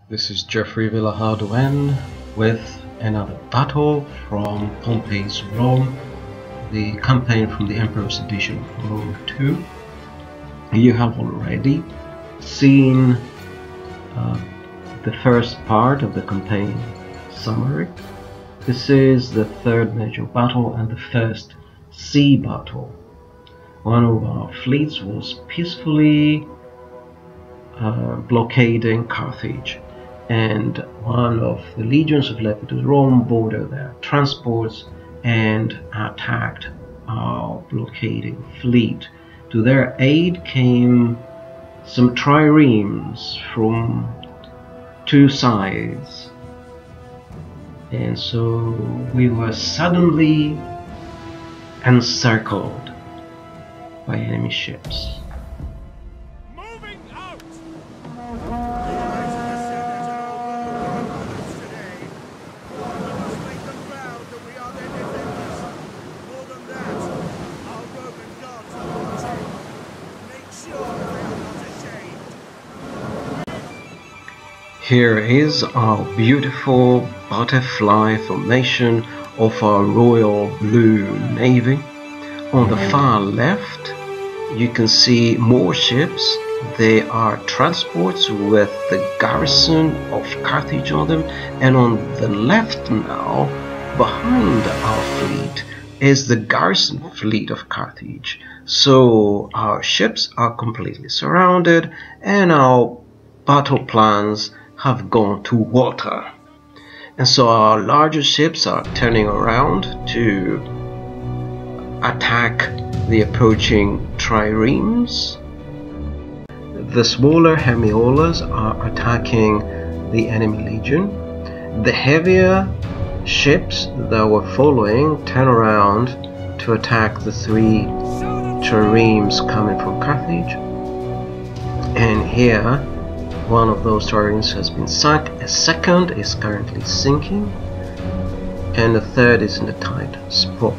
This is Geoffrey with another battle from Pompey's Rome, the campaign from the Emperor's edition of Rome 2. You have already seen the first part of the campaign summary. This is the third major battle and the first sea battle. One of our fleets was peacefully blockading Carthage, and one of the legions of Lepidus Rome boarded their transports and attacked our blockading fleet. To their aid came some triremes from two sides, and so we were suddenly encircled by enemy ships. Here is our beautiful butterfly formation of our Royal Blue Navy. On the far left you can see more ships. They are transports with the garrison of Carthage on them, and on the left now, behind our fleet, is the garrison fleet of Carthage. So our ships are completely surrounded and our battle plans have gone to water, and so our larger ships are turning around to attack the approaching triremes. The smaller hemiolas are attacking the enemy legion. The heavier ships that were following turn around to attack the three triremes coming from Carthage, and here one of those triremes has been sunk, a second is currently sinking, and the third is in a tight spot.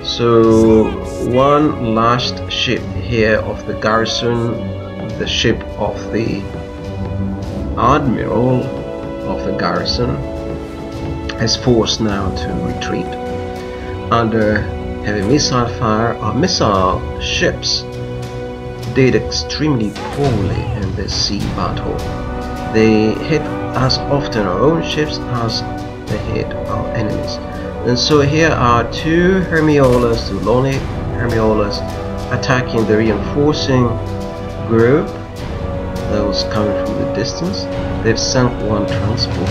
So one last ship here of the garrison, the ship of the admiral of the garrison, is forced now to retreat. Under heavy missile fire, our missile ships did extremely poorly in this sea battle. They hit as often our own ships as they hit our enemies. And so here are two Hermiolas, two lonely Hermiolas, attacking the reinforcing group that was coming from the distance. They've sunk one transport.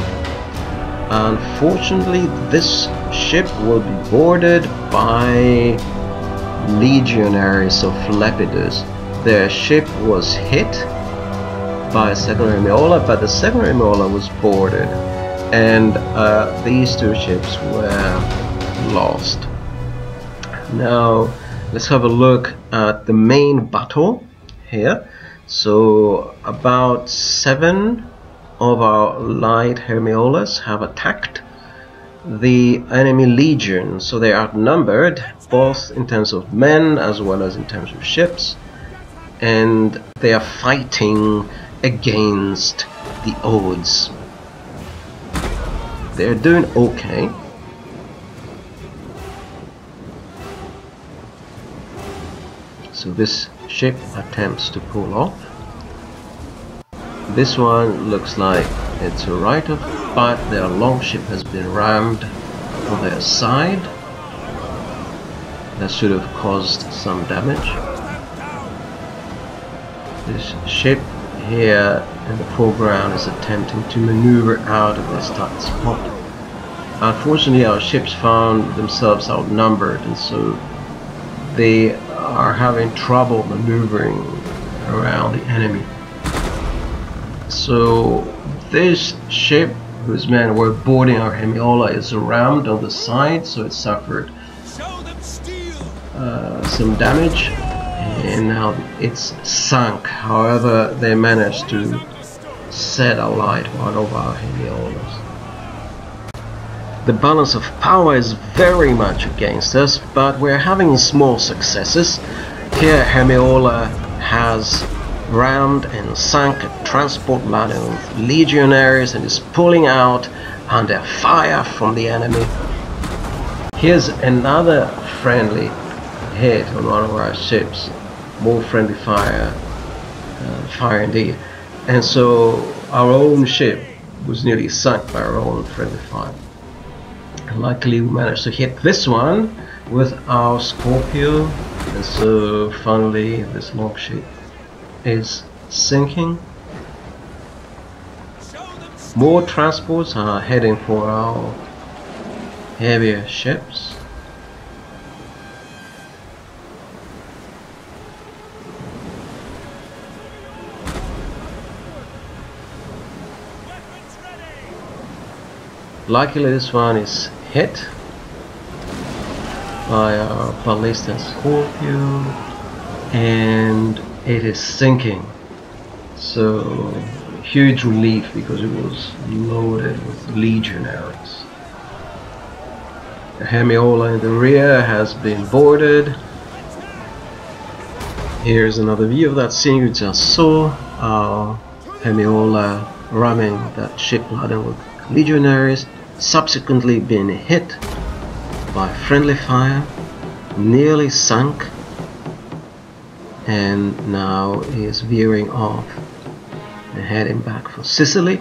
Unfortunately, this ship will be boarded by legionaries of Lepidus. Their ship was hit by a second Hermiola, but the second Hermiola was boarded, and these two ships were lost. Now let's have a look at the main battle here. So about 7 of our light Hermiolas have attacked the enemy legion, so they are outnumbered both in terms of men as well as in terms of ships, and they are fighting against the odds. They're doing okay. So this ship attempts to pull off. This one looks like it's a write-off, but their longship has been rammed on their side. That should have caused some damage. This ship here in the foreground is attempting to maneuver out of this tight spot. Unfortunately, our ships found themselves outnumbered, and so they are having trouble maneuvering around the enemy. So this ship, whose men were boarding our Hemiola, is rammed on the side, so it suffered some damage, and now it's sunk. However, they managed to set alight one of our Hemiolas. The balance of power is very much against us, but we're having small successes. Here Hemiola has rammed and sunk a transport laden with legionaries and is pulling out under fire from the enemy. Here's another friendly hit on one of our ships, more friendly fire, fire indeed, and so our own ship was nearly sunk by our own friendly fire. Luckily we managed to hit this one with our Scorpio, and so finally this longship is sinking. More transports are heading for our heavier ships. Luckily this one is hit by our ballista Scorpio and it is sinking. So huge relief because it was loaded with legionaries. The Hemiola in the rear has been boarded. Here's another view of that scene you just saw. Our Hemiola ramming that ship laden with legionaries, subsequently been hit by friendly fire, nearly sunk, and now is veering off and heading back for Sicily.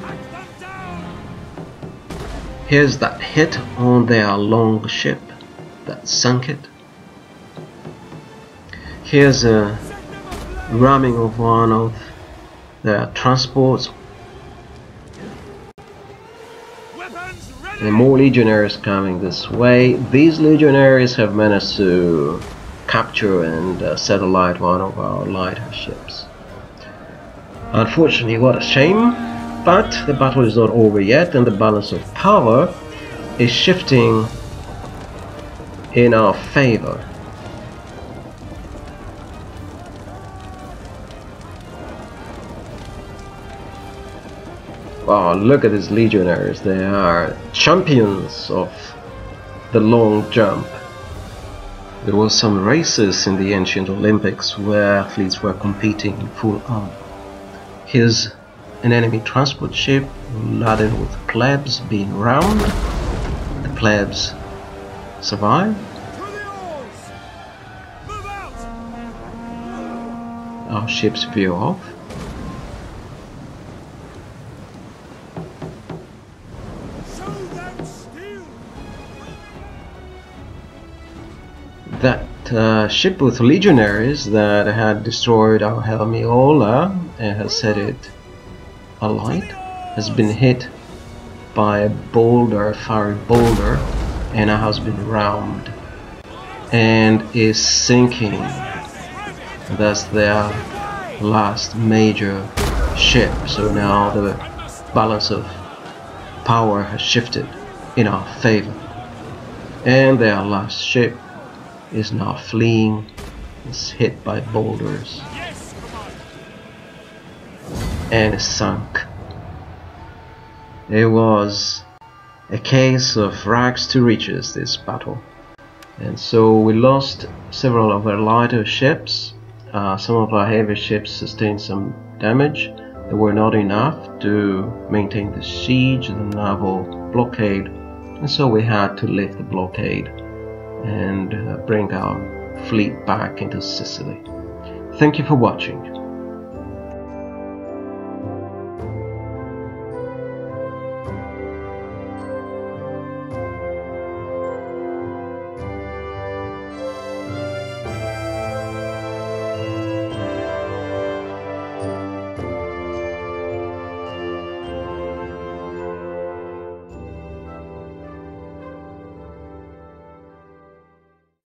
Here's that hit on their long ship that sunk it. Here's a ramming of one of their transports. And more legionaries coming this way. These legionaries have managed to capture and set alight one of our lighter ships. Unfortunately, what a shame, but the battle is not over yet and the balance of power is shifting in our favor. Wow, look at these legionaries, they are champions of the long jump. There was some races in the ancient Olympics where athletes were competing in full armor. Here's an enemy transport ship laden with plebs being rammed. The plebs survive. Our ships veer off. That ship with legionaries that had destroyed our Hemiola and has set it alight has been hit by a boulder, fiery boulder, and now has been rammed and is sinking. That's their last major ship, so now the balance of power has shifted in our favor, and their last ship is now fleeing, is hit by boulders and is sunk. It was a case of rags to riches, this battle, and so we lost several of our lighter ships. Some of our heavy ships sustained some damage. They were not enough to maintain the siege, the naval blockade, and so we had to lift the blockade and bring our fleet back into Sicily. Thank you for watching.